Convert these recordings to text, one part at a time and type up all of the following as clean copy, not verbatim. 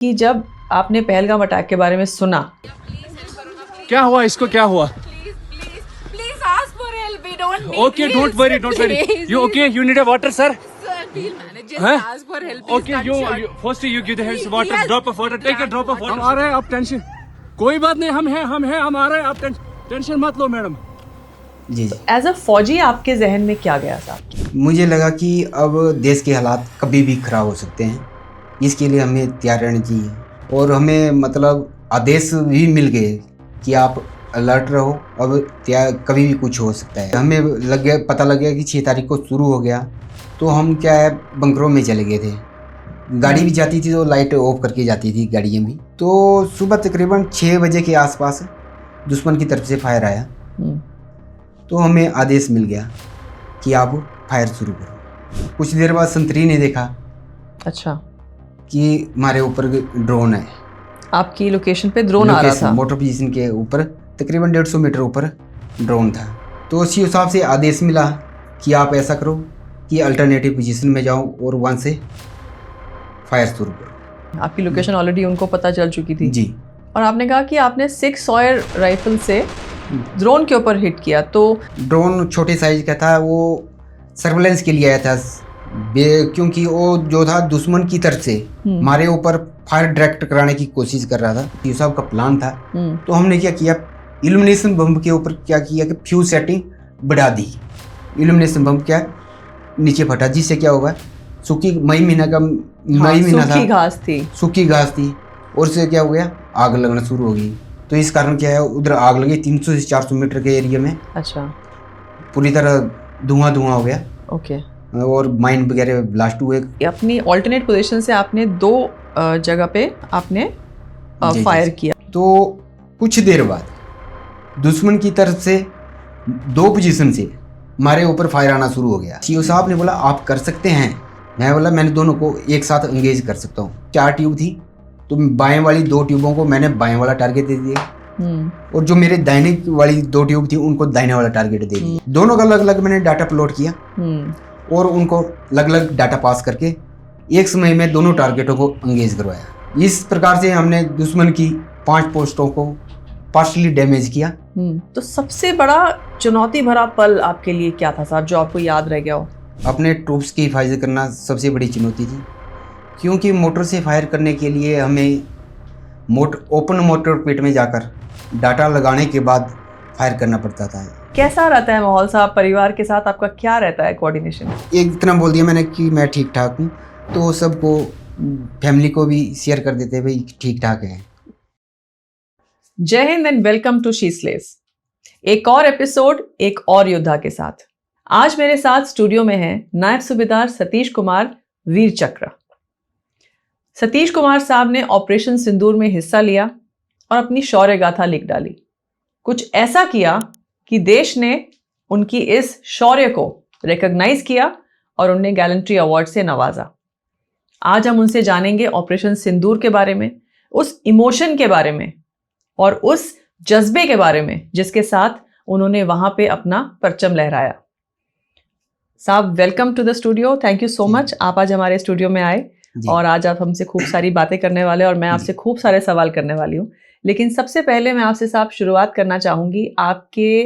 कि जब आपने पहलगाम अटैक के बारे में सुना, क्या हुआ इसको, क्या हुआ? Please ask for help. We don't need Okay, don't worry, don't worry. You okay? You need a water, sir? Sir, we'll manage. Just Huh? ask for help. Please Okay, you first you give the hands He water, has drop of water, take a drop of water. हम आ रहे हैं, आप tension, कोई बात नहीं, हम हैं, हम आ रहे हैं, आप टेंशन मत लो मैडम। जी एज अ फौजी आपके जहन में क्या गया साहब? मुझे लगा कि अब देश के हालात कभी भी खराब हो सकते हैं, इसके लिए हमें तैयार रहना चाहिए। और हमें मतलब आदेश भी मिल गए कि आप अलर्ट रहो, अब कभी भी कुछ हो सकता है। हमें पता लग गया कि 6 तारीख को शुरू हो गया, तो हम क्या है बंकरों में चले गए थे। गाड़ी भी जाती थी तो लाइट ऑफ करके जाती थी गाड़ियाँ भी। तो सुबह तकरीबन 6 बजे के आसपास दुश्मन की तरफ से फायर आया, तो हमें आदेश मिल गया कि आप फायर शुरू करो। कुछ देर बाद संतरी ने देखा अच्छा, कि हमारे ऊपर ड्रोन है। आपकी लोकेशन पे ड्रोन आ रहा था? मोटर पोजीशन के ऊपर तकरीबन 150 मीटर ऊपर ड्रोन था। तो उसी हिसाब से आदेश मिला कि आप ऐसा करो कि अल्टरनेटिव पोजीशन में जाओ और वहाँ से फायर शुरू करो। आपकी लोकेशन ऑलरेडी उनको पता चल चुकी थी जी। और आपने कहा कि आपने 6 सॉयर राइफल से ड्रोन के ऊपर हिट किया। तो ड्रोन छोटे साइज का था, वो सर्वेलेंस के लिए आया था, क्योंकि वो जो था दुश्मन की तरफ से हमारे ऊपर फायर डायरेक्ट कराने की कोशिश कर रहा था। ये सब का प्लान था। तो हमने क्या किया, इल्यूमिनेशन बम के ऊपर क्या किया कि फ्यूज सेटिंग बढ़ा दी। इल्यूमिनेशन बम क्या नीचे फटा, जिससे क्या होगा, सूखी मई महीना था, सूखी घास थी और उससे क्या हो गया, आग लगना शुरू हो गई। तो इस कारण क्या है, उधर आग लगी 300 से 400 मीटर के एरिया में। अच्छा, पूरी तरह धुआं हो गया। ओके। और माइन वगैरह ब्लास्ट हुए। अपनी ऑल्टरनेट पोजीशन से आपने 2 जगह पे आपने फायर किया। तो कुछ देर बाद दुश्मन की तरफ से 2 पोजीशन से हमारे ऊपर फायर आना शुरू हो गया। सीओ साहब ने बोला आप कर सकते हैं। मैं बोला मैंने दोनों को एक साथ एंगेज कर सकता हूँ। 4 ट्यूब थी, तो बाएं वाली 2 ट्यूबों को मैंने बाएं वाला टारगेट दे दिया, और जो मेरे दाहिने वाली 2 ट्यूब थी उनको दाहिने वाला टारगेट दे दिया। दोनों का अलग अलग मैंने डाटा प्लॉट किया और उनको अलग अलग डाटा पास करके एक समय में दोनों टारगेटों को एंगेज करवाया। इस प्रकार से हमने दुश्मन की 5 पोस्टों को पार्शली डैमेज किया। तो सबसे बड़ा चुनौती भरा पल आपके लिए क्या था साहब, जो आपको याद रह गया हो? अपने ट्रूप्स की हिफाजत करना सबसे बड़ी चुनौती थी, क्योंकि मोटर से फायर करने के लिए हमें ओपन मोटर पिट में जाकर डाटा लगाने के बाद फायर करना पड़ता था। कैसा रहता है माहौल साहब, परिवार के साथ आपका क्या रहता है कोऑर्डिनेशन? एक इतना बोल दिया मैंने कि मैं ठीक ठाक हूँ, तो सबको, फैमिली को भी शेयर कर देते भाई ठीक ठाक है। जय हिंद and welcome to She Slays. एक और एपिसोड एक और योद्धा के साथ। आज मेरे साथ स्टूडियो में है नायब सूबेदार सतीश कुमार वीर चक्र। सतीश कुमार साहब ने ऑपरेशन सिंदूर में हिस्सा लिया और अपनी शौर्य गाथा लिख डाली। कुछ ऐसा किया कि देश ने उनकी इस शौर्य को रिकॉग्नाइज किया और उन्हें गैलेंट्री अवार्ड से नवाजा। आज हम उनसे जानेंगे ऑपरेशन सिंदूर के बारे में, उस इमोशन के बारे में और उस जज्बे के बारे में जिसके साथ उन्होंने वहां पे अपना परचम लहराया। साहब welcome to the studio, thank you so much, आप आज हमारे स्टूडियो में आए और आज आप हमसे खूब सारी बातें करने वाले और मैं आपसे खूब सारे सवाल करने वाली हूँ। लेकिन सबसे पहले मैं आपसे साहब शुरुआत करना चाहूँगी आपके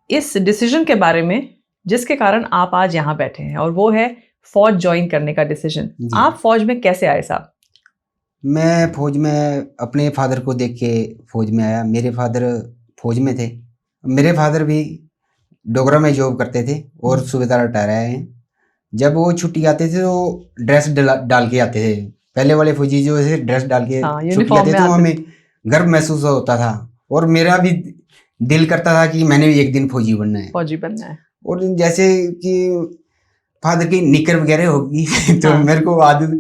इस डिसीजन के बारे में जिसके कारण आप आज यहाँ बैठे हैं, और वो है फौज ज्वाइन करने का डिसीजन। आप फौज में कैसे आए साहब? मैं फौज में अपने फादर को देख के फौज में आया। मेरे फादर फौज में थे। मेरे फादर भी डोगरा में जॉब करते थे और सूबेदार रिटायर आए हैं। जब वो छुट्टी आते थे तो ड्रेस डाल के आते थे। पहले वाले फौजी जो है ड्रेस डाल के छुट्टी आते थे, तो हमें गर्व महसूस होता था और मेरा भी दिल करता था कि मैंने भी एक दिन फौजी बनना है। और जैसे कि फादर की निकर वगैरह होगी तो मेरे को आदत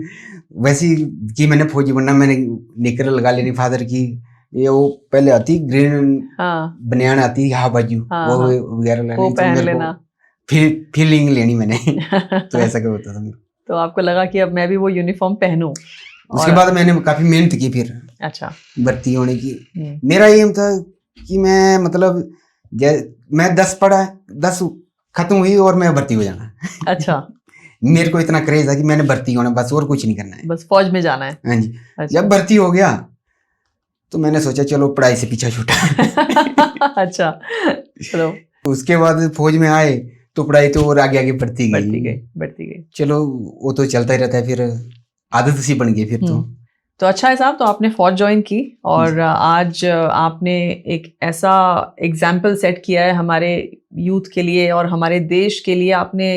वैसी कि मैंने फौजी बनना, मैंने निकर लगा लेनी फादर की। ये वो पहले आती ग्रीन बनियान आती हाफ बाजू, वो वगैरह लेनी, फिर फीलिंग लेनी मैंने तो ऐसा क्या होता था मेरे। तो आपको लगा कि अब मैं भी वो यूनिफॉर्म पहनूं? उसके बाद मैंने काफी मेहनत की फिर अच्छा भर्ती होने की। मेरा एम था कि मैं मतलब मैं 10 खत्म हुई और मैं भर्ती हो जाना। अच्छा मेरे को इतना क्रेज था कि मैंने भर्ती होना बस, और कुछ नहीं करना है। बस फौज में जाना है। हाँ जी। अच्छा। जब भर्ती हो गया तो मैंने सोचा चलो पढ़ाई से पीछा छूटा। अच्छा, चलो उसके बाद फौज में आए तो पढ़ाई तो और आगे आगे बढ़ती बढ़ती गई। चलो वो तो चलता ही रहता है, फिर आदत सी बन गई फिर तो। तो अच्छा है साहब, तो आपने फौज ज्वाइन की और आज आपने एक ऐसा एग्जाम्पल सेट किया है हमारे यूथ के लिए और हमारे देश के लिए। आपने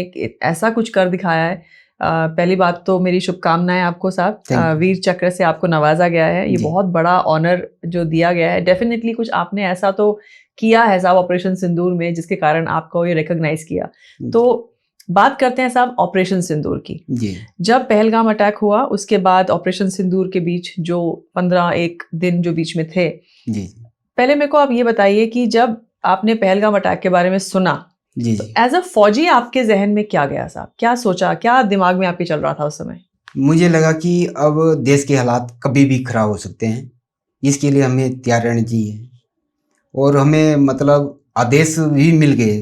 ऐसा कुछ कर दिखाया है। पहली बात तो मेरी शुभकामनाएं आपको साहब। वीर चक्र से आपको नवाजा गया है, ये बहुत बड़ा ऑनर जो दिया गया है। डेफिनेटली कुछ आपने ऐसा तो किया है साहब ऑपरेशन सिंदूर में जिसके कारण आपको ये रिकॉग्नाइज किया। तो बात करते हैं साहब ऑपरेशन सिंदूर की। जी। जब पहलगाम अटैक हुआ उसके बाद ऑपरेशन सिंदूर के बीच जो 15 दिन जो बीच में थे, जी, पहले मेरे को आप ये बताइए कि जब आपने पहलगाम अटैक के बारे में सुना, जी, तो एज अ फौजी आपके जहन में क्या गया साहब? क्या सोचा, क्या दिमाग में आपके चल रहा था उस समय? मुझे लगा कि अब देश के हालात कभी भी खराब हो सकते हैं, इसके लिए हमें तैयार रहना चाहिए। और हमें मतलब आदेश भी मिल गए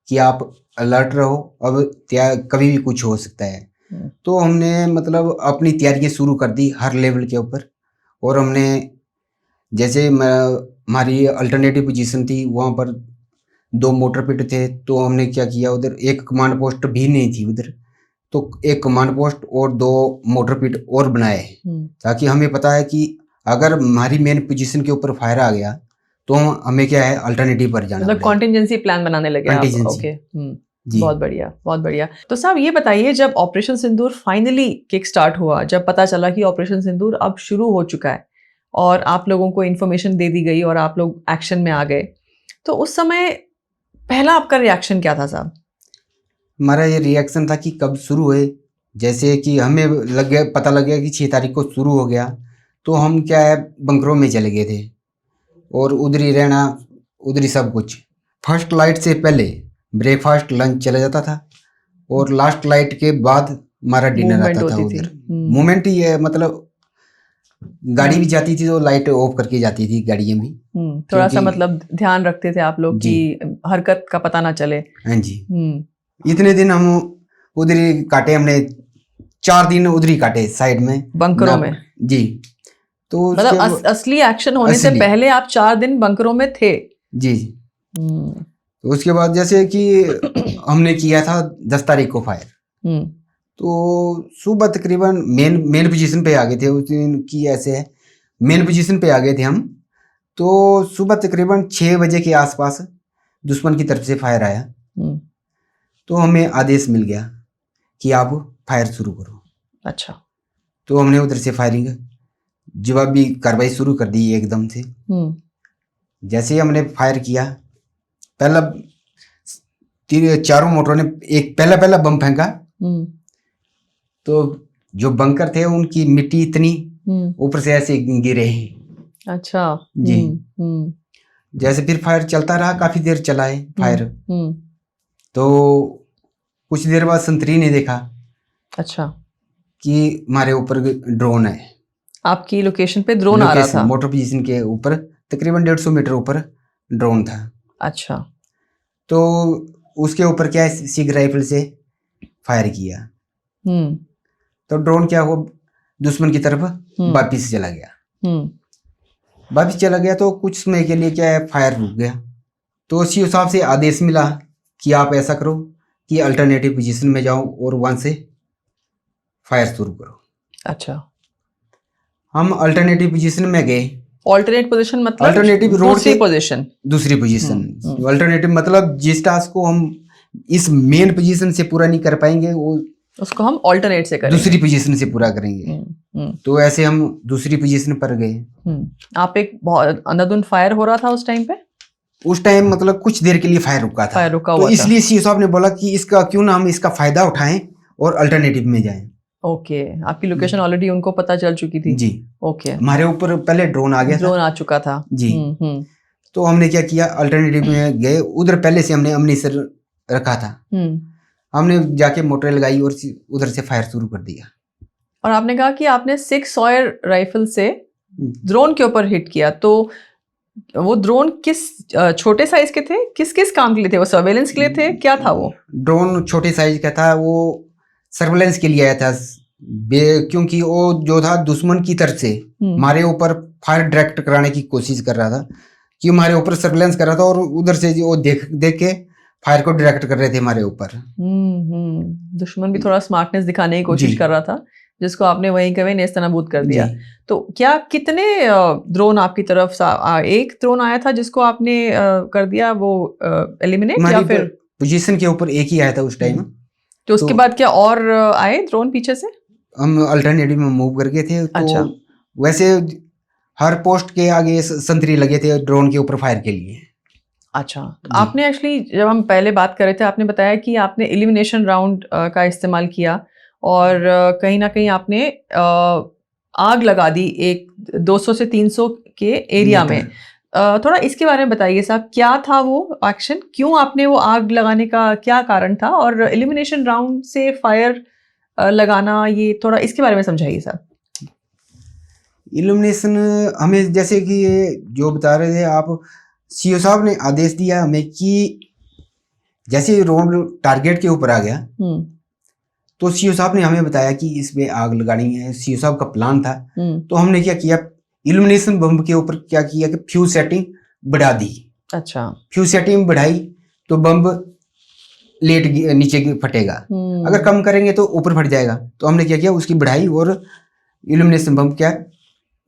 कि आप अलर्ट रहो, अब कभी भी कुछ हो सकता है। तो हमने मतलब अपनी तैयारियां शुरू कर दी हर लेवल के ऊपर। और हमने जैसे हमारी अल्टरनेटिव पोजीशन थी, वहाँ पर 2 मोटर पिट थे, तो हमने क्या किया, उधर एक कमांड पोस्ट भी नहीं थी उधर, तो एक कमांड पोस्ट और 2 मोटर पिट और बनाए, ताकि हमें पता है कि अगर हमारी मेन पोजीशन के ऊपर फायर आ गया तो हमें क्या है अल्टरनेटिव पर जाना, मतलब कॉन्टिजेंसी प्लान बनाने लगे आप। ओके, बहुत बढ़िया, बहुत बढ़िया। तो साहब ये बताइए, जब ऑपरेशन सिंदूर फाइनली किक स्टार्ट हुआ, जब पता चला कि ऑपरेशन सिंदूर अब शुरू हो चुका है और आप लोगों को इन्फॉर्मेशन दे दी गई और आप लोग एक्शन में आ गए, तो उस समय पहला आपका रिएक्शन क्या था साहब? हमारा ये रिएक्शन था कि कब शुरू हुए, जैसे कि हमें पता लग गया कि 6 तारीख को शुरू हो गया, तो हम क्या है बंकरों में चले गए थे और उधर ही रहना, उधर ही सब कुछ। फर्स्ट लाइट से पहले ब्रेकफास्ट लंच चला जाता था और लास्ट लाइट के बाद हमारा डिनर आता था। उधर मूवमेंट ही है, मतलब गाड़ी भी जाती थी तो लाइट ऑफ करके जाती थी गाड़ियां भी। थोड़ा सा मतलब ध्यान रखते थे आप लोग कि हरकत का पता ना चले। हाँ जी। इतने दिन हम उधर ही काटे, हमने 4 दिन उधर ही काटे साइड में बंकरों में। जी। तो मतलब असली एक्शन होने से पहले आप 4 दिन बंकरों में थे। जी। तो उसके बाद जैसे कि हमने किया था 10 तारीख को फायर, तो सुबह तकरीबन मेन पोजीशन पे आ गए थे उस दिन की, ऐसे है मेन पोजीशन पे आ गए थे हम। तो सुबह तकरीबन 6 बजे के आसपास दुश्मन की तरफ से फायर आया, तो हमें आदेश मिल गया कि आप फायर शुरू करो। अच्छा। तो हमने उधर से फायरिंग जवाबी कार्रवाई शुरू कर दी एकदम से। जैसे ही हमने फायर किया, पहला 4 मोटरों ने एक पहला बम फेंका, तो जो बंकर थे उनकी मिट्टी इतनी ऊपर से ऐसे गिरे। अच्छा जी। जैसे फिर फायर चलता रहा, काफी देर चला है फायर। तो कुछ देर बाद संतरी ने देखा अच्छा कि हमारे ऊपर ड्रोन है। आपकी लोकेशन पे ड्रोन आ रहा था? मोटर पोजीशन के ऊपर तकरीबन 150 मीटर ऊपर ड्रोन था। अच्छा। तो उसके ऊपर क्या है, सिग राइफल से फायर किया। तो ड्रोन क्या हो दुश्मन की तरफ वापिस चला गया। वापिस चला गया तो कुछ समय के लिए क्या है फायर रुक गया। तो उसी हिसाब से आदेश मिला कि आप ऐसा करो कि अल्टरनेटिव पोजीशन में जाओ और वहां से फायर शुरू करो। अच्छा। हम अल्टरनेटिव पोजीशन में गए। अल्टरनेट पोजीशन मतलब अल्टरनेटिव रोड से दूसरी पोजीशन। अल्टरनेटिव मतलब जिस टास्क को हम इस मेन पोजीशन से पूरा नहीं कर पाएंगे, वो उसको हम अल्टरनेट से करेंगे, दूसरी पोजीशन से पूरा करेंगे। तो ऐसे हम दूसरी पोजीशन पर गए। आप एक बहुत अंधाधुंध फायर हो रहा था उस टाइम पे? उस टाइम मतलब कुछ देर के लिए फायर रुका था। फायर रुका हुआ था। इसलिए सीओ साहब ने बोला कि इसका क्यों ना हम इसका फायदा उठाएं और अल्टरनेटिव में जाएं। ओके। आपकी लोकेशन ऑलरेडी उनको पता चल चुकी थी? जी। ओके। हमारे ऊपर पहले ड्रोन आ गया था। ड्रोन आ चुका था जी। तो हमने क्या किया, अल्टरनेटिव में गए। उधर पहले से हमने अमनीसर रखा था। हमने जाके मोटर लगाई और उधर से फायर शुरू कर दिया। और आपने कहा कि आपने 6 सॉयर राइफल से ड्रोन के ऊपर हिट किया, तो वो ड्रोन किस छोटे साइज के थे, किस किस काम के लिए थे? वो सर्वेलेंस के लिए थे, क्या था वो? ड्रोन छोटे साइज का था, वो सर्वेलेंस के लिए आया था। क्योंकि वो जो था दुश्मन की तरफ से हमारे ऊपर फायर डायरेक्ट कराने की कोशिश कर रहा था, कि हमारे ऊपर सर्वेलेंस कर रहा था और उधर से वो देख के फायर को डायरेक्ट कर रहे थे हमारे ऊपर। दुश्मन भी थोड़ा स्मार्टनेस दिखाने की कोशिश कर रहा था, जिसको आपने वहीं के वहीं नेस्तनाबूद कर दिया। तो क्या कितने ड्रोन आपकी तरफ एक ड्रोन आया था जिसको आपने कर दिया वो एलिमिनेट, या फिर पोजीशन के ऊपर एक ही आया था उस टाइम? तो उसके बाद क्या और आए ड्रोन पीछे से? हम अल्टरनेटिव में मूव कर गए थे। तो अच्छा। वैसे हर पोस्ट के आगे संतरी लगे थे ड्रोन के ऊपर फायर के लिए। अच्छा, तो आपने एक्चुअली जब हम पहले बात कर रहे थे आपने बताया कि आपने एलिमिनेशन राउंड का इस्तेमाल किया और कहीं ना कहीं आपने आग लगा दी एक 200 से 300 के एरिया में। थोड़ा इसके बारे में बताइए साहब, क्या था वो एक्शन, क्यों आपने वो आग लगाने का क्या कारण था, और एलिमिनेशन राउंड से फायर लगाना, ये थोड़ा इसके बारे में समझाइए साहब। इल्यूमिनेशन हमें जैसे कि जो बता रहे थे आप, सीओ साहब ने आदेश दिया हमें कि जैसे रोड टारगेट के ऊपर आ गया तो सीओ साहब ने हमें बताया कि इसमें आग लगानी है। सीओ साहब का प्लान था। तो हमने क्या किया, इल्यूमिनेशन बम के ऊपर क्या किया कि फ्यूज सेटिंग बढ़ा दी। अच्छा, फ्यूज सेटिंग बढ़ाई तो बम लेट नीचे फटेगा, अगर कम करेंगे तो ऊपर फट जाएगा। तो हमने क्या किया, उसकी बढ़ाई और इल्यूमिनेशन बम क्या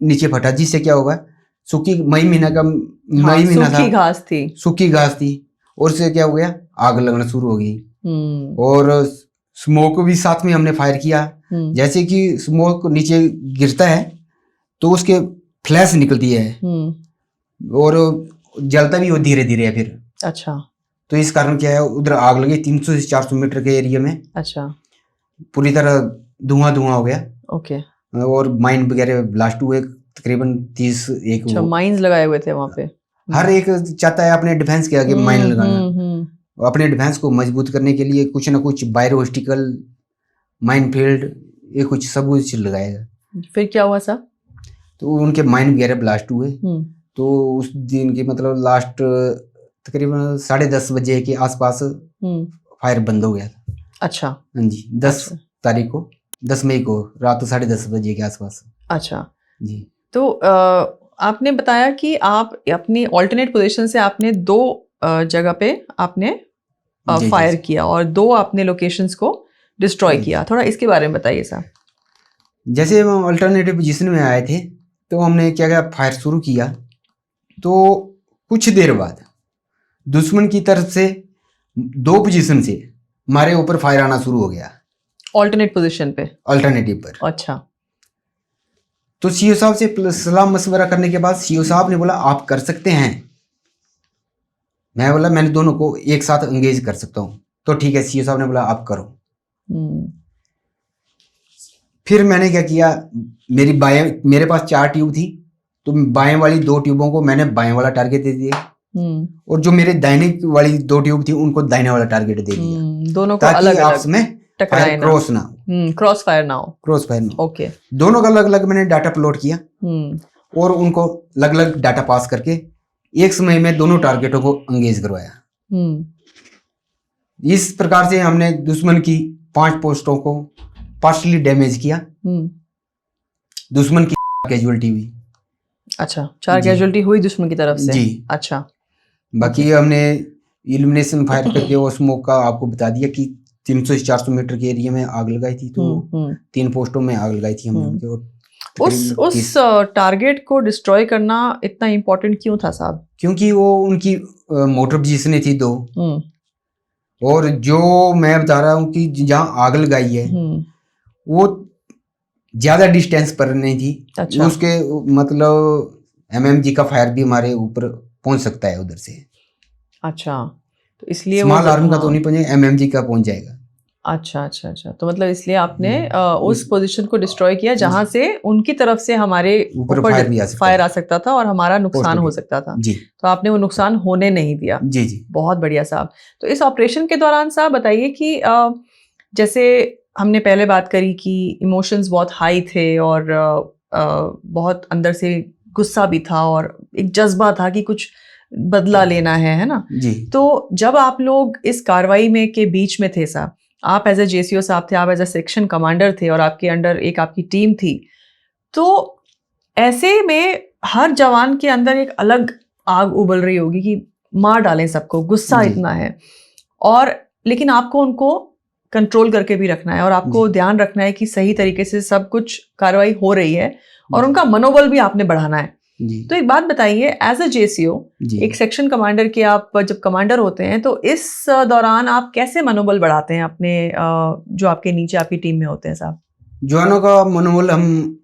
नीचे फटा, जिससे क्या होगा, सूखी मई महीना का मई महीना था, सूखी घास थी और उससे क्या हो गया, आग लगना शुरू हो गई। और स्मोक भी साथ में हमने फायर किया। जैसे कि स्मोक नीचे गिरता है तो उसके फ्लैश निकलती है और जलता भी वो धीरे धीरे है फिर। अच्छा, तो इस कारण क्या है, उधर आग लगी 300 से 400 मीटर के एरिया में। अच्छा, पूरी तरह धुआं हो गया। ओके, और माइन वगैरह ब्लास्ट हुए तकरीबन 30। अच्छा, माइंस लगाए हुए थे वहां पे। हर एक चाहता है अपने डिफेंस के आगे माइन लगाना। अपने डिफेंस को मजबूत करने के लिए कुछ ना कुछ बायोस्टिकल माइन फील्ड ये कुछ सब कुछ लगाएगा। फिर क्या हुआ साहब? तो उनके माइन वगैरह ब्लास्ट हुए। तो उस दिन की मतलब लास्ट तकरीबन 10:30 बजे के आसपास फायर बंद हो गया था। अच्छा, हाँ जी, 10 तारीख को, 10 मई को रात 10:30 बजे के आसपास। अच्छा जी। तो आपने बताया कि आप अपनी ऑल्टरनेट पोजीशन से आपने 2 जगह पे आपने फायर किया और 2 आपने लोकेशंस को डिस्ट्रॉय किया। थोड़ा इसके बारे में बताइए साहब। जैसे हम अल्टरनेटिव पोजीशन में आए थे तो हमने क्या किया, फायर शुरू किया। तो कुछ देर बाद दुश्मन की तरफ से 2 पोजीशन से हमारे ऊपर फायर आना शुरू हो गया, ऑल्टरनेट पोजीशन पे, अल्टरनेटिव पर। अच्छा, तो सीओ साहब से सलाह मशवरा करने के बाद सीओ साहब ने बोला आप कर सकते हैं। मैं बोला मैंने दोनों को एक साथ एंगेज कर सकता हूँ। तो ठीक है, सीओ साहब ने बोला आप करो। फिर मैंने क्या किया, मेरे पास 4 ट्यूब थी, तो बाएं वाली 2 ट्यूबों को मैंने बाएं वाला टारगेट दे दिया और जो मेरे दाहिने वाली 2 ट्यूब थी उनको दाहिने वाला टारगेट दे दिया, दोनों को अलग आपस में क्रॉस ना हो, क्रॉस फायर ना हो। ओके, दोनों का अलग अलग मैंने डाटा अपलोड किया और उनको अलग अलग डाटा पास करके एक समय में दोनों टारगेटों को एंगेज करवाया। इस प्रकार से हमने दुश्मन की 5 पोस्टों को पार्शली डैमेज किया। दुश्मन की कैजुअलिटी हुई। अच्छा, 4 कैजुअलिटी हुई दुश्मन की तरफ से जी। अच्छा, बाकी हमने इल्यूमिनेशन फायर करके वो स्मोक का आपको बता दिया कि 300 से 400 मीटर के एरिया में आग लगाई थी। तो 3 पोस्टों में आग लगाई थी हमने। उस टारगेट को डिस्ट्रॉय करना इतना इम्पोर्टेंट क्यों था साहब? क्योंकि वो उनकी मोटर पोजीशनें थी 2 और जो मैं बता रहा हूँ कि जहाँ आग लगाई है वो ज्यादा डिस्टेंस पर नहीं थी। अच्छा, उसके मतलब MMG का फायर भी हमारे ऊपर पहुंच सकता है उधर से। अच्छा, तो इसलिए स्मॉल आर्म का तो नहीं पहुंचेगा, MMG का पहुंच जाएगा। अच्छा, तो मतलब इसलिए आपने उस पोजीशन को डिस्ट्रॉय किया जहां से उनकी तरफ से हमारे ऊपर फायर आ सकता था और हमारा नुकसान हो सकता था जी। तो आपने वो नुकसान होने नहीं दिया जी। बहुत बढ़िया साहब। तो इस ऑपरेशन के दौरान साहब बताइए कि जैसे हमने पहले बात करी कि इमोशंस बहुत हाई थे और बहुत अंदर से गुस्सा भी था और एक जज्बा था कि कुछ बदला लेना है ना जी। तो जब आप लोग इस कार्रवाई में के बीच में थे साहब, आप एज ए जेसीओ साहब थे, आप एज ए सेक्शन कमांडर थे और आपके अंडर एक आपकी टीम थी, तो ऐसे में हर जवान के अंदर एक अलग आग उबल रही होगी कि मार डालें सबको, गुस्सा जी। इतना है, और लेकिन आपको उनको कंट्रोल करके भी रखना है और आपको ध्यान रखना है कि सही तरीके से सब कुछ कार्रवाई हो रही है और उनका मनोबल भी आपने बढ़ाना है। जी तो एक बात बताइए, एज अ जेसीओ, जी एक सेक्शन कमांडर के आप जब कमांडर होते हैं तो इस दौरान आप कैसे मनोबल बढ़ाते हैं अपने जो आपके नीचे आपकी टीम में होते हैं साहब? जवानों का मनोबल हम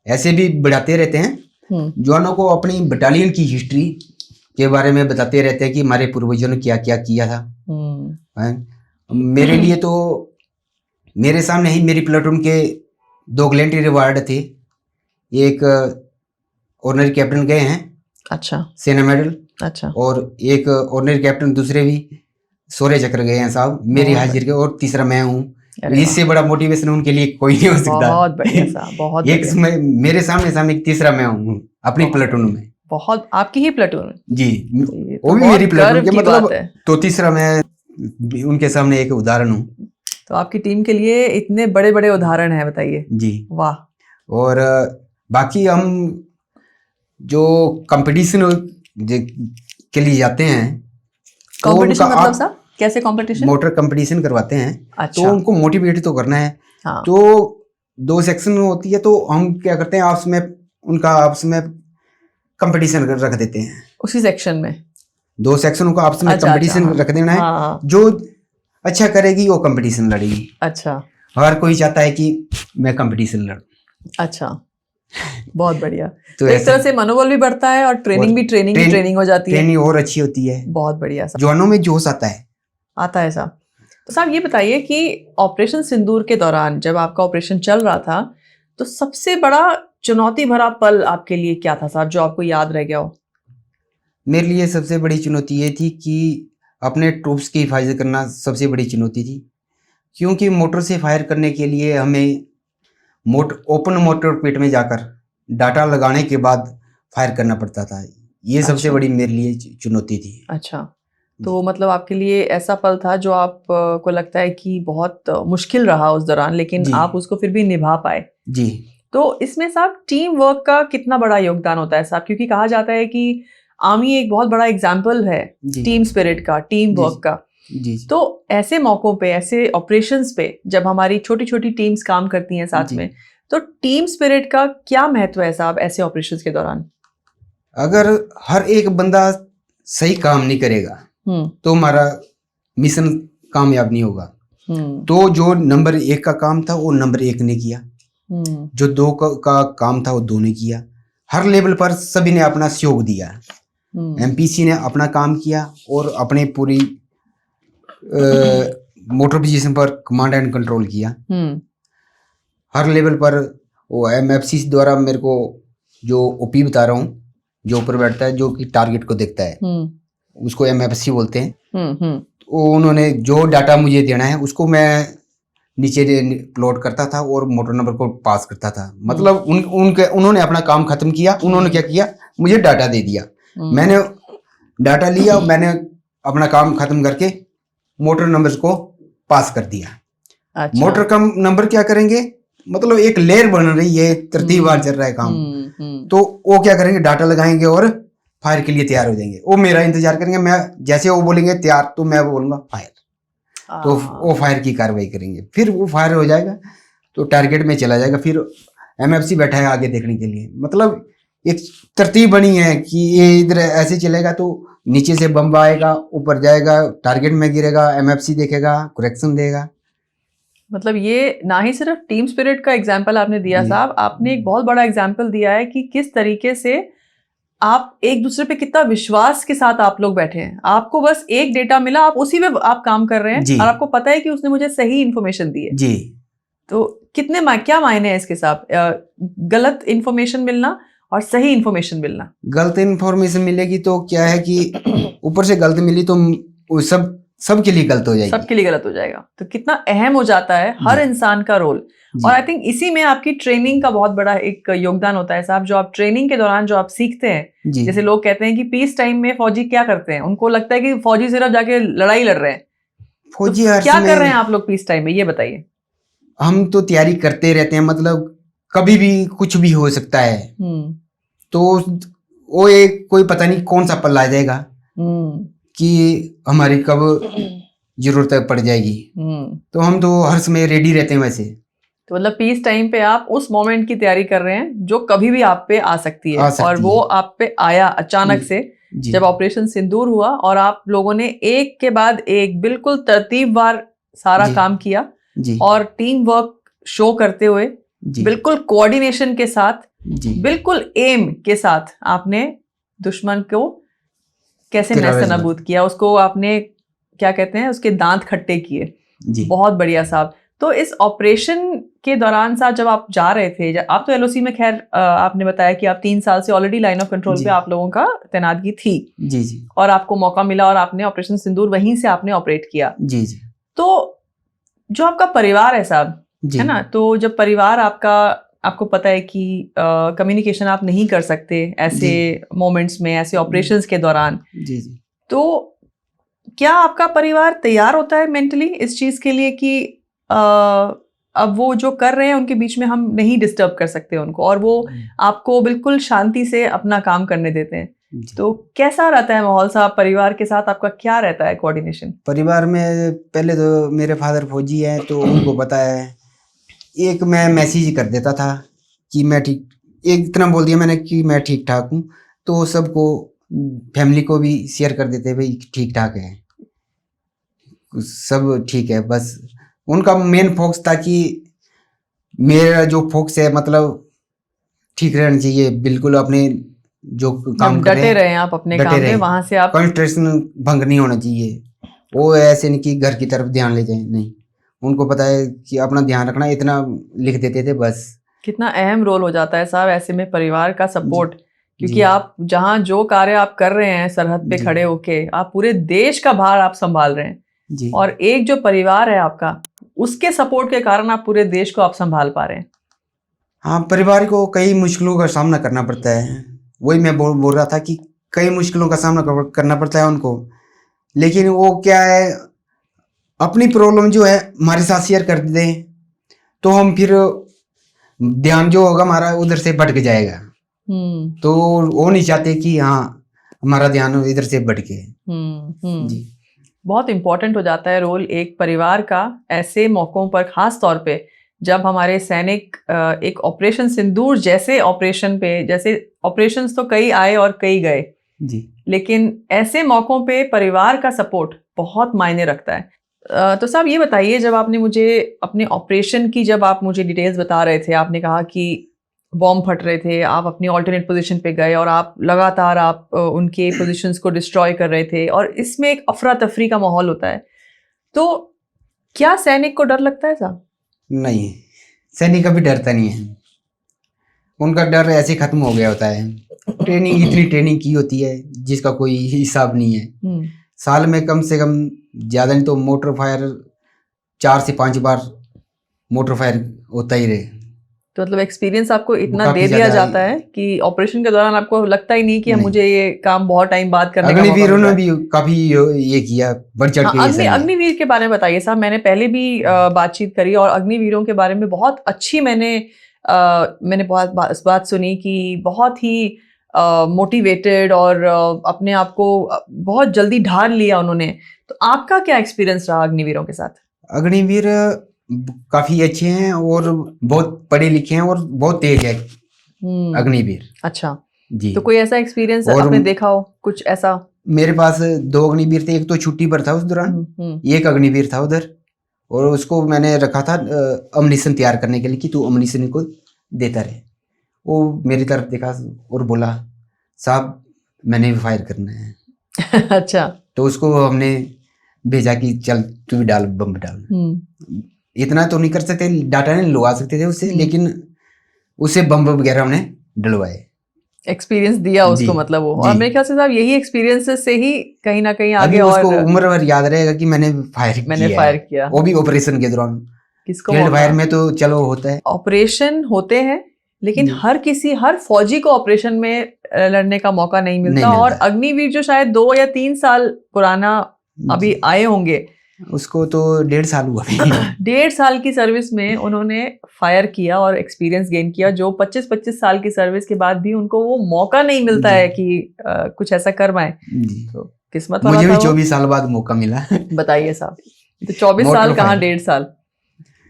ऐसे भी बढ़ाते रहते हैं। जवानों को अपनी बटालियन की हिस्ट्री के बारे में बताते रहते हैं कि हमारे पूर्वजों ने क्या क्या किया था। हैं? मेरे लिए तो मेरे सामने ही मेरी प्लेटून के 2 गैलेंट्री रिवार्ड थे, एक ऑनरी कैप्टन गए हैं, अच्छा सेना मेडल, अच्छा, और एक ऑनरी कैप्टन दूसरे भी शौर्य चक्र गए हैं साहब मेरी बहुत हाजिर के, और तीसरा मैं हूँ। अरे इससे बड़ा मोटिवेशन उनके लिए कोई नहीं हो सकता। बहुत बढ़िया साहब, बहुत एक बढ़िया, समय मेरे सामने एक तीसरा मैं हूँ अपनी प्लेटून में। बहुत आपकी ही प्लेटून में जी, ये तो वो भी बहुत मेरी प्लेटून गर्व के की मतलब, बात है। तो तीसरा मैं उनके सामने एक उदाहरण हूँ। तो आपकी टीम के लिए इतने बड़े बड़े उदाहरण हैं, बताइए। जी, वाह। और बाकी हम जो कंपटीशन के लिए जाते हैं तो कंपटीशन उनका मतलब साहब कैसे कंपटीशन? मोटर कंपटीशन करवाते हैं, अच्छा, तो उनको मोटिवेट तो करना है। हाँ, तो 2 सेक्शन होती है, तो हम क्या करते हैं आपस में कंपटीशन रख देते हैं। उसी सेक्शन में 2 सेक्शनों को आपस में अच्छा, कंपटीशन अच्छा, रख देना है। हाँ, जो अच्छा करेगी वो कंपटीशन लड़ेगी। अच्छा हर कोई चाहता है कि मैं कंपटीशन लड़ूं। अच्छा, बहुत बढ़िया। तो तो एक ऐसे तरह से मनोबल भी बढ़ता है और ट्रेनिंग भी ट्रेनिंग हो जाती है। ट्रेनिंग और अच्छी होती है, बहुत बढ़िया साहब, जवानों में जोश आता है। साहब। तो साहब ये बताइए कि ऑपरेशन सिंदूर के दौरान जब आपका ऑपरेशन चल रहा था, तो सबसे बड़ा चुनौती भरा पल आपके लिए क्या था साहब, जो आपको याद रह गया हो? मेरे लिए सबसे बड़ी चुनौती ये थी कि अपने ट्रूप्स की हिफाजत करना सबसे बड़ी चुनौती थी, क्योंकि मोटर से फायर करने के लिए हमें ओपन मोटर पेट में जाकर डाटा लगाने के बाद फायर करना पड़ता था। ये सबसे अच्छा। बड़ी मेरे लिए चुनौती थी। अच्छा, तो मतलब आपके लिए ऐसा पल था जो आप को लगता है कि बहुत मुश्किल रहा उस दौरान, लेकिन जी। आप उसको फिर भी निभा पाए। जी, तो इसमें साहब टीम वर्क का कितना बड़ा योगदान होता है साहब, क्योंकि कहा जाता है कि आर्मी एक बहुत बड़ा एग्जाम्पल है जी, टीम स्पिरिट का, टीम जी, वर्क का। जी, तो ऐसे मौकों पे, ऐसे ऑपरेशंस पे जब हमारी छोटी छोटी टीम्स काम करती हैं साथ जी। में, तो टीम स्पिरिट का क्या महत्व है साहब ऐसे ऑपरेशंस के दौरान? अगर हर एक बंदा सही काम नहीं करेगा तो हमारा मिशन कामयाब नहीं होगा। तो जो नंबर 1 का काम था वो नंबर 1 ने किया, जो 2 का काम था वो 2 ने किया। हर लेवल पर सभी ने अपना सहयोग दिया। एमपीसी ने अपना काम किया और अपने पूरी मोटर पोजीशन पर कमांड एंड कंट्रोल किया। हर लेवल पर वो एमएफसी द्वारा मेरे को जो ओपी बता रहा हूँ, जो ऊपर बैठता है, जो कि टारगेट को देखता है, उसको एमएफसी बोलते हैं। तो उन्होंने जो डाटा मुझे देना है उसको मैं नीचे प्लॉट करता था और मोटर नंबर को पास करता था। मतलब उन्होंने अपना काम खत्म किया। उन्होंने क्या किया, मुझे डाटा दे दिया, मैंने डाटा लिया, मैंने अपना काम खत्म करके मोटर नंबर को पास कर दिया। अच्छा। मोटर का नंबर क्या करेंगे, मतलब एक लेयर बन रही है, तरतीबवार चल रहा है काम, तो वो क्या करेंगे, डाटा लगाएंगे और फायर के लिए तैयार हो जाएंगे। वो मेरा इंतजार करेंगे, मैं जैसे वो बोलेंगे तैयार तो मैं बोलूंगा फायर, तो वो फायर की कार्रवाई करेंगे। फिर वो फायर हो जाएगा तो टारगेट में चला जाएगा। फिर एमएफसी बैठा है आगे देखने के लिए। मतलब एक तरतीब बनी है कि ये इधर ऐसे चलेगा तो नीचे से बम आएगा, ऊपर जाएगा, टारगेट में गिरेगा, एमएफसी देखेगा, करेक्शन देगा। मतलब ये ना ही सिर्फ टीम स्पिरिट का एग्जाम्पल आपने दिया साहब, आपने एक बहुत बड़ा एग्जाम्पल दिया है कि किस तरीके से आप एक दूसरे पे कितना विश्वास के साथ आप लोग बैठे हैं। आपको बस एक डेटा मिला, आप उसी पे आप काम कर रहे हैं और आपको पता है कि उसने मुझे सही इन्फॉर्मेशन दी है। जी। तो क्या मायने हैं इसके साथ, गलत इन्फॉर्मेशन मिलना और सही इन्फॉर्मेशन मिलना? गलत इन्फॉर्मेशन मिलेगी तो क्या है कि ऊपर से गलत मिली तो वो सबके लिए गलत हो जाएगी, सबके लिए गलत हो जाएगा। तो कितना अहम हो जाता है हर इंसान का रोल। और आई थिंक इसी में आपकी ट्रेनिंग का बहुत बड़ा एक योगदान होता है साहब। जो आप ट्रेनिंग के दौरान जो आप सीखते हैं, जैसे लोग कहते हैं कि पीस टाइम में फौजी क्या करते हैं, उनको लगता है कि फौजी सिर्फ जाके लड़ाई लड़ रहे हैं। फौजी तो हर क्या कर समय रहे हैं आप लोग पीस टाइम में, ये बताइए। हम तो तैयारी करते रहते हैं, मतलब कभी भी कुछ भी हो सकता है। तो वो एक कोई पता नहीं कौन सा पल आ जाएगा कि हमारी कब जरूरत पड़ जाएगी। तो हम तो हर समय रेडी रहते हैं वैसे। तो मतलब पीस टाइम पे आप उस मोमेंट की तैयारी कर रहे हैं जो कभी भी आप पे आ सकती है, आ सकती और वो है। आप पे आया अचानक से जी जब ऑपरेशन सिंदूर हुआ और आप लोगों ने एक के बाद एक बिल्कुल तरतीबवार सारा जी काम किया जी और टीम वर्क शो करते हुए जी बिल्कुल कोऑर्डिनेशन के साथ, जी बिल्कुल एम के साथ आपने दुश्मन को कैसे किराया नेस्तनाबूद नाबूद किया, उसको आपने क्या कहते हैं उसके दांत खट्टे किए। जी बहुत बढ़िया साहब। तो इस ऑपरेशन के दौरान साहब जब आप जा रहे थे, आप तो एलओसी में, खैर आपने बताया कि आप 3 साल से ऑलरेडी लाइन ऑफ कंट्रोल जी पे आप लोगों का तैनातगी थी जी जी और आपको मौका मिला और आपने ऑपरेशन सिंदूर वहीं से आपने ऑपरेट किया। जी जी तो जो आपका परिवार है साहब, जी है ना, तो जब परिवार आपका, आपको पता है कि कम्युनिकेशन आप नहीं कर सकते ऐसे मोमेंट्स में, ऐसे ऑपरेशंस के दौरान, जी जी तो क्या आपका परिवार तैयार होता है मेंटली इस चीज के लिए कि अब वो जो कर रहे हैं उनके बीच में हम नहीं डिस्टर्ब कर सकते उनको, और वो आपको बिल्कुल शांति से अपना काम करने देते हैं? जी। तो कैसा रहता है माहौल साहब परिवार के साथ, आपका क्या रहता है कोऑर्डिनेशन? परिवार में पहले तो मेरे फादर फौजी हैं, तो उनको पता है। एक मैं मैसेज कर देता था कि मैं ठीक, एक इतना बोल दिया मैंने कि मैं ठीक ठाक हूँ, तो सबको, फैमिली को भी शेयर कर देते भाई ठीक ठाक है, सब ठीक है। बस उनका मेन फोकस था कि मेरा जो फोकस है मतलब ठीक रहना चाहिए, बिल्कुल अपने जो काम कर रहे डटे हैं रहे आप अपने डटे काम में, रहे। वहां से आप कंसंट्रेशन भंग नहीं होना चाहिए। वो ऐसे नहीं कि घर की तरफ ध्यान ले जाए, नहीं, उनको पता है कि अपना ध्यान रखना, इतना लिख देते थे बस। कितना अहम रोल हो जाता है साहब ऐसे में परिवार का सपोर्ट, क्योंकि जी आप जहां जो कार्य आप कर रहे हैं सरहद पे जी खड़े होके, आप पूरे देश का भार आप संभाल रहे हैं, जी और एक जो परिवार है आपका, उसके सपोर्ट के कारण आप पूरे देश को आप संभाल पा रहे हैं। हाँ, परिवार को कई मुश्किलों का सामना करना पड़ता है। वही मैं बोल रहा था कि कई मुश्किलों का सामना करना पड़ता है उनको, लेकिन वो क्या है, अपनी प्रॉब्लम जो है हमारे साथ शेयर कर दें तो हम फिर ध्यान जो होगा हमारा उधर से भटक जाएगा। तो वो नहीं चाहते कि हाँ हमारा ध्यान इधर से भटके। जी बहुत इंपॉर्टेंट हो जाता है रोल एक परिवार का ऐसे मौकों पर, खास तौर पे जब हमारे सैनिक एक ऑपरेशन सिंदूर जैसे ऑपरेशन पे, जैसे ऑपरेशंस तो कई आए और कई गए जी, लेकिन ऐसे मौकों पे परिवार का सपोर्ट बहुत मायने रखता है। तो साहब ये बताइए, जब आपने मुझे अपने ऑपरेशन की, जब आप मुझे डिटेल्स बता रहे थे, आपने कहा कि बॉम्ब फट रहे थे, आप अपनी ऑल्टरनेट पोजीशन पे गए और आप लगातार आप उनके पोजीशंस को डिस्ट्रॉय कर रहे थे, और इसमें एक अफरा तफरी का माहौल होता है, तो क्या सैनिक को डर लगता है साहब? नहीं, सैनिक कभी डरता नहीं है। उनका डर ऐसे खत्म हो गया होता है। ट्रेनिंग, इतनी ट्रेनिंग की होती है जिसका कोई हिसाब नहीं है। साल में कम से कम, ज्यादा नहीं तो मोटर फायर 4 से 5 बार मोटर फायर होता ही रहे। तो मतलब एक्सपीरियंस आपको इतना काफी दे दिया ज्यादा जाता है कि ऑपरेशन के दौरान आपको लगता ही नहीं कि नहीं। मुझे ये काम बहुत टाइम बाद करने का मौका अग्निवीरों मिल रहा ने है। भी काफी ये किया, बढ़ चढ़ के ये सब है। अग्निवीर के बारे में बताइए साहब। मैंने पहले भी बातचीत करी और अग्निवीरों के बारे में बहुत अच्छी मैंने बहुत इस बात सुनी कि बहुत ही मोटिवेटेड और अपने आप को बहुत जल्दी ढाल लिया उन्होंने। तो आपका क्या एक्सपीरियंस रहा अग्निवीरों के साथ? अग्निवीर काफी अच्छे हैं और बहुत पढ़े लिखे हैं और बहुत तेज है अग्निवीर। अच्छा जी, तो कोई ऐसा एक्सपीरियंस और आपने देखा हो कुछ ऐसा? मेरे पास 2 अग्निवीर थे। एक तो छुट्टी पर था उस दौरान, एक अग्निवीर था उधर, और उसको मैंने रखा था अम्निशन तैयार करने के लिए कि तू अम्निशन को देता रहे। वो मेरी तरफ देखा और बोला, साहब मैंने भी फायर करना है। अच्छा, तो उसको हमने भेजा कि चल तू भी डाल, बम डाल। इतना तो नहीं कर सकते, डाटा नहीं लगा सकते थे उससे, लेकिन उसे बम वगैरह हमने डलवाए, एक्सपीरियंस दिया उसको, मतलब वो। और मेरे ख्याल से साहब यही एक्सपीरियंसेस से ही कहीं ना कहीं आगे, अभी और उसको उम्र भर याद रहेगा कि मैंने फायर किया, वो भी ऑपरेशन के दौरान। किसको फील्ड फायर में तो चलो होता है, ऑपरेशन होते हैं, लेकिन हर फौजी को ऑपरेशन में लड़ने का मौका नहीं मिलता। और अग्निवीर जो शायद 2 या 3 साल पुराना अभी आए होंगे, उसको तो 1.5 साल हुआ अभी। 1.5 साल की सर्विस में उन्होंने फायर किया और एक्सपीरियंस गेन किया, जो 25-25 साल की सर्विस के बाद भी उनको वो मौका नहीं मिलता जी। है कि कुछ ऐसा कर पाएं। जी। तो किस्मत वाला मुझे भी था वो। 24 साल बाद मौका मिला। बताइए साहब, तो 24 मोटर साल कहाँ फायर। 1.5 साल।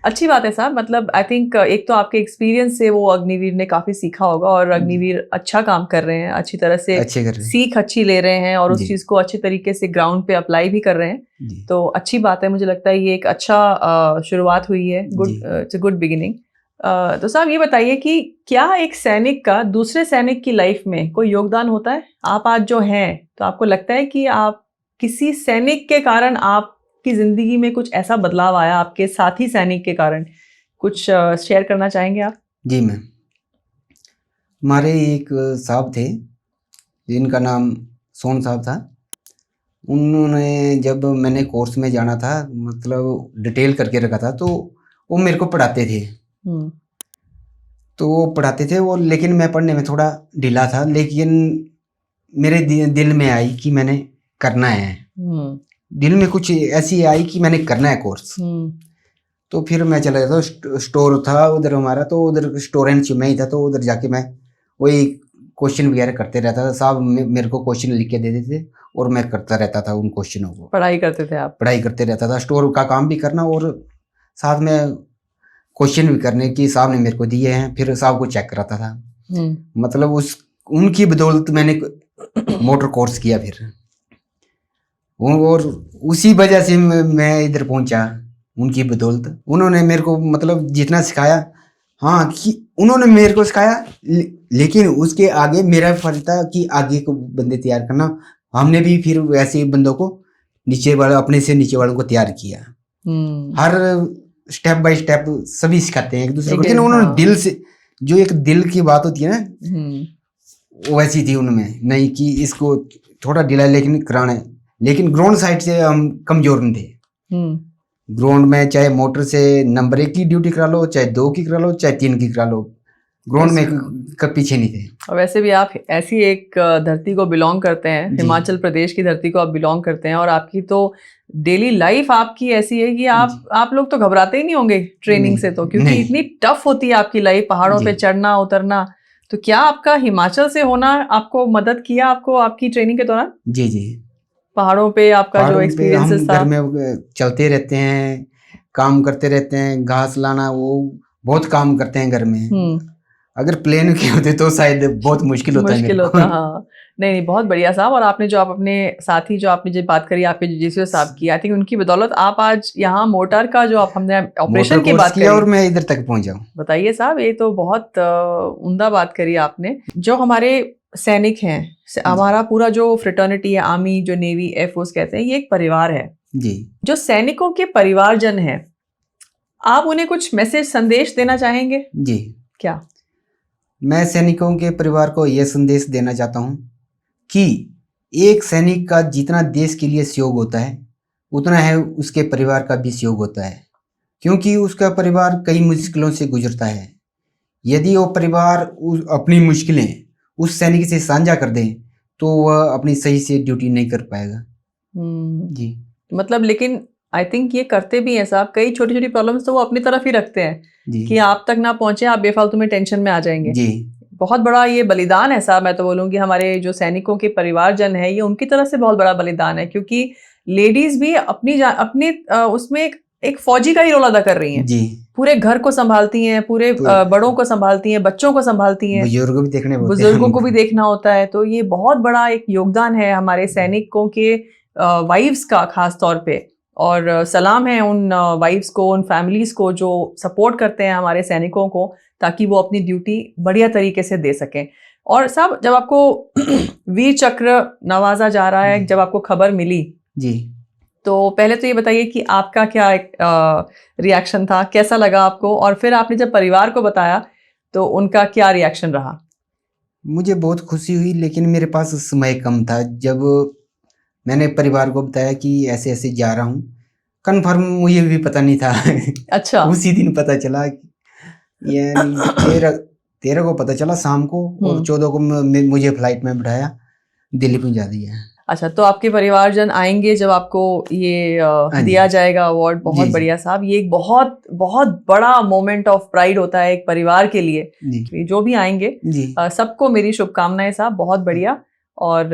अच्छी बात है साहब, मतलब आई थिंक एक तो आपके एक्सपीरियंस से वो अग्निवीर ने काफी सीखा होगा और अग्निवीर अच्छा काम कर रहे हैं, अच्छी तरह से अच्छे कर रहे हैं। सीख अच्छी ले रहे हैं और उस जी। चीज को अच्छी तरीके से ग्राउंड पे अप्लाई भी कर रहे हैं। जी। तो अच्छी बात है, मुझे लगता है ये एक अच्छा शुरुआत हुई है, गुड, जी। It's a good beginning. तो साहब ये बताइए कि क्या एक सैनिक का दूसरे सैनिक की लाइफ में कोई योगदान होता है? आप आज जो हैं, तो आपको लगता है कि आप किसी सैनिक के कारण आपकी जिंदगी में कुछ ऐसा बदलाव आया, आपके साथी सैनिक के कारण? कुछ शेयर करना चाहेंगे आप? जी मैम, हमारे एक साहब थे जिनका नाम सोन साहब था। उन्होंने, जब मैंने कोर्स में जाना था, मतलब डिटेल करके रखा था, तो वो मेरे को पढ़ाते थे। तो वो पढ़ाते थे वो, लेकिन मैं पढ़ने में थोड़ा ढीला था, लेकिन मेरे दिल में आई कि मैंने करना है। दिल में कुछ ऐसी आई कि मैंने करना है कोर्स। तो फिर मैं चला गया था, स्टोर था उधर हमारा, तो उधर स्टोरेंट में ही था, तो उधर जाके मैं वही क्वेश्चन वगैरह करते रहता था। साहब मेरे को क्वेश्चन लिख के देते थे और मैं करता रहता था उन क्वेश्चनों को। पढ़ाई करते थे आप? पढ़ाई करते रहता था, स्टोर का काम भी करना और साथ में क्वेश्चन भी करने की साहब ने मेरे को दिए हैं, फिर साहब को चेक कराता था। मतलब उनकी बदौलत मैंने मोटर कोर्स किया फिर, और उसी वजह से मैं इधर पहुंचा, उनकी बदौलत। उन्होंने मेरे को मतलब जितना सिखाया, हाँ कि उन्होंने मेरे को सिखाया, लेकिन उसके आगे मेरा फर्ज था कि आगे को बंदे तैयार करना। हमने भी फिर वैसे बंदों को नीचे वाले, अपने से नीचे वालों को तैयार किया। हर स्टेप बाय स्टेप सभी सिखाते हैं एक दूसरे को, लेकिन उन्होंने दिल से, जो एक दिल की बात होती है ना, वैसी थी उनमें नहीं कि इसको थोड़ा ढीला लेकिन कराना है। लेकिन ग्राउंड साइड से हम कमजोर नहीं थे। ग्राउंड में चाहे मोटर से नंबर 1 की ड्यूटी करा लो, चाहे 2 की करा लो, चाहे 3 की करा लो, ग्राउंड में कब पीछे नहीं थे। और वैसे भी आप ऐसी एक धरती को बिलोंग करते हैं, हिमाचल प्रदेश की धरती को आप बिलोंग करते हैं, और आपकी तो डेली लाइफ आपकी ऐसी है कि आप लोग तो घबराते ही नहीं होंगे ट्रेनिंग से, तो क्योंकि इतनी टफ होती है आपकी लाइफ, पहाड़ों पे चढ़ना उतरना। तो क्या आपका हिमाचल से होना आपको मदद किया, आपको आपकी ट्रेनिंग के दौरान? जी जी, पहाड़ों पे आपका जो एक्सपीरियंसेस था? घर में चलते रहते हैं, काम करते रहते हैं, घास लाना, वो बहुत काम करते हैं घर में। अगर प्लेन के होते तो शायद बहुत मुश्किल होता है। हाँ, नहीं, बहुत बढ़िया साहब। और आपने जो आप अपने साथी, जो आपने जो बात करी आपके जिससे साहब की, आई थिंक उनकी बदौलत आप आज यहाँ मोटर का जो आप, हमने ऑपरेशन की बात करी और मैं इधर तक पहुंच जाऊँ। बताइए साहब, ये तो बहुत उम्दा बात करी आपने। जो हमारे सैनिक हैं, हमारा पूरा जो फ्रेटर्निटी है, आर्मी, जो नेवी, एयरफोर्स कहते हैं, ये एक परिवार है जी। जो सैनिकों के परिवारजन हैं, आप उन्हें कुछ मैसेज, संदेश देना चाहेंगे? जी। क्या? मैं सैनिकों के परिवार को यह संदेश देना चाहता हूं कि एक सैनिक का जितना देश के लिए सहयोग होता है, उतना है उसके परिवार का भी सहयोग होता है, क्योंकि उसका परिवार कई मुश्किलों से गुजरता है। यदि वो परिवार अपनी मुश्किलें उस सैनिक से साझा कर दें तो वह अपनी सही से ड्यूटी नहीं कर पाएगा। जी। मतलब, लेकिन आई थिंक ये करते भी हैं साहब, कई छोटी छोटी प्रॉब्लम्स तो वो अपनी तरफ ही रखते हैं कि आप तक ना पहुंचे, आप बेफालतू में टेंशन में आ जाएंगे। जी। बहुत बड़ा ये बलिदान है साहब, मैं तो बोलूँगी हमारे जो सैनिकों के परिवारजन है, ये उनकी तरफ से बहुत बड़ा बलिदान है, क्योंकि लेडीज भी अपनी उसमें एक फौजी का ही रोल अदा कर रही हैं। जी। पूरे घर को संभालती हैं, पूरे बड़ों को संभालती हैं, बच्चों को संभालती हैं, बुजुर्गों को भी देखना होता है। तो ये बहुत बड़ा एक योगदान है हमारे सैनिकों के वाइफ्स का खास तौर पे। और सलाम है उन वाइफ्स को, उन फैमिलीज को जो सपोर्ट करते हैं हमारे सैनिकों को, ताकि वो अपनी ड्यूटी बढ़िया तरीके से दे सकें। और साहब, जब आपको वीर चक्र नवाजा जा रहा है, जब आपको खबर मिली जी, तो पहले तो ये बताइए कि आपका क्या रिएक्शन था, कैसा लगा आपको? और फिर आपने जब परिवार को बताया तो उनका क्या रिएक्शन रहा? मुझे बहुत खुशी हुई, लेकिन मेरे पास समय कम था। जब मैंने परिवार को बताया कि ऐसे ऐसे जा रहा हूँ, कन्फर्म मुझे भी पता नहीं था। अच्छा। उसी दिन पता चला, यानी 13 को पता चला शाम को, और 14 को मुझे फ्लाइट में बिठाया, दिल्ली पहुंचा दिया। अच्छा, तो आपके परिवारजन आएंगे जब आपको ये हाँ जी। दिया जाएगा अवार्ड। बहुत जी, बढ़िया साहब, ये एक बहुत बहुत बड़ा मोमेंट ऑफ प्राइड होता है एक परिवार के लिए। जी कि जो भी आएंगे जी सबको मेरी शुभकामनाएं साहब, बहुत बढ़िया। और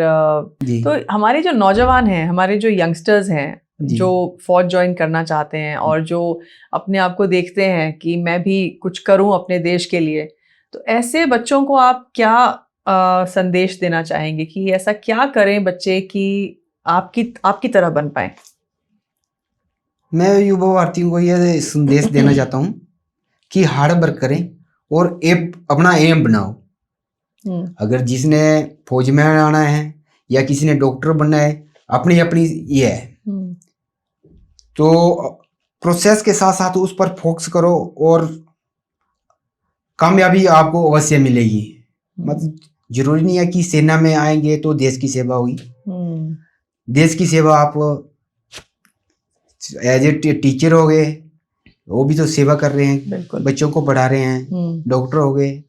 जी तो हमारे जो नौजवान हैं, हमारे जो यंगस्टर्स हैं, जी। जो फौज ज्वाइन करना चाहते हैं और जो अपने आप को देखते हैं कि मैं भी कुछ करूं अपने देश के लिए, तो ऐसे बच्चों को आप क्या संदेश देना चाहेंगे कि ऐसा क्या करें बच्चे कि आपकी तरह बन पाए? मैं युवा भारतीयों को यह संदेश देना चाहता हूँ कि हार्ड वर्क करें और अपना एम बनाओ। अगर जिसने फौज में आना है या किसी ने डॉक्टर बनना है, अपनी अपनी ये है, तो प्रोसेस के साथ साथ उस पर फोकस करो और कामयाबी आपको अवश्य मिलेगी। मतलब जरूरी नहीं है कि सेना में आएंगे तो देश की सेवा होगी। देश की सेवा आप एज ए टीचर हो गए, वो भी तो सेवा कर रहे हैं, बिल्कुल। बच्चों को पढ़ा रहे हैं, डॉक्टर हो गए,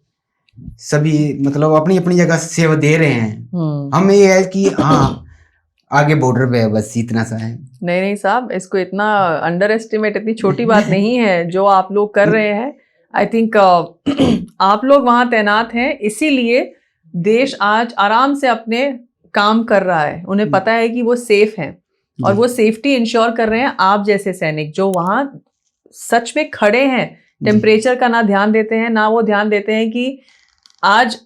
सभी मतलब अपनी अपनी जगह सेवा दे रहे हैं। हम ये है कि हाँ आगे बॉर्डर पे है, बस इतना सा है। नहीं नहीं साहब, इसको इतना अंडर एस्टिमेट, इतनी छोटी बात नहीं है जो आप लोग कर रहे हैं। आई थिंक आप लोग वहां तैनात हैं, इसीलिए देश आज आराम से अपने काम कर रहा है। उन्हें पता है कि वो सेफ हैं और वो सेफ्टी इंश्योर कर रहे हैं। आप जैसे सैनिक जो वहां सच में खड़े हैं, टेम्परेचर का ना ध्यान देते हैं, ना वो ध्यान देते हैं कि आज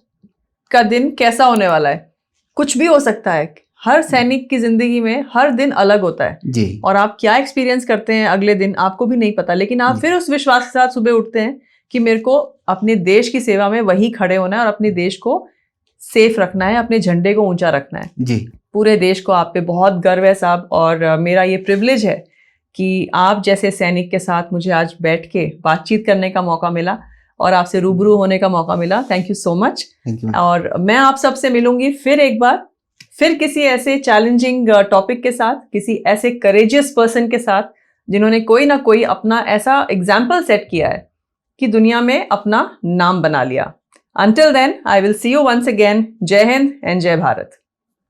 का दिन कैसा होने वाला है। कुछ भी हो सकता है। हर सैनिक की जिंदगी में हर दिन अलग होता है जी। और आप क्या एक्सपीरियंस करते हैं अगले दिन आपको भी नहीं पता, लेकिन आप फिर उस विश्वास के साथ सुबह उठते हैं कि मेरे को अपने देश की सेवा में वही खड़े होना है और अपने देश को सेफ रखना है, अपने झंडे को ऊंचा रखना है। जी। पूरे देश को आप पे बहुत गर्व है साहब, और मेरा ये प्रिविलेज है कि आप जैसे सैनिक के साथ मुझे आज बैठ के बातचीत करने का मौका मिला और आपसे रूबरू होने का मौका मिला। Thank you so much. और मैं आप सबसे मिलूंगी फिर एक बार, फिर किसी ऐसे चैलेंजिंग टॉपिक के साथ, किसी ऐसे करेजियस पर्सन के साथ जिन्होंने कोई ना कोई अपना ऐसा एग्जाम्पल सेट किया है कि दुनिया में अपना नाम बना लिया। Until then, I will see you once again. Jai Hind and Jai Bharat.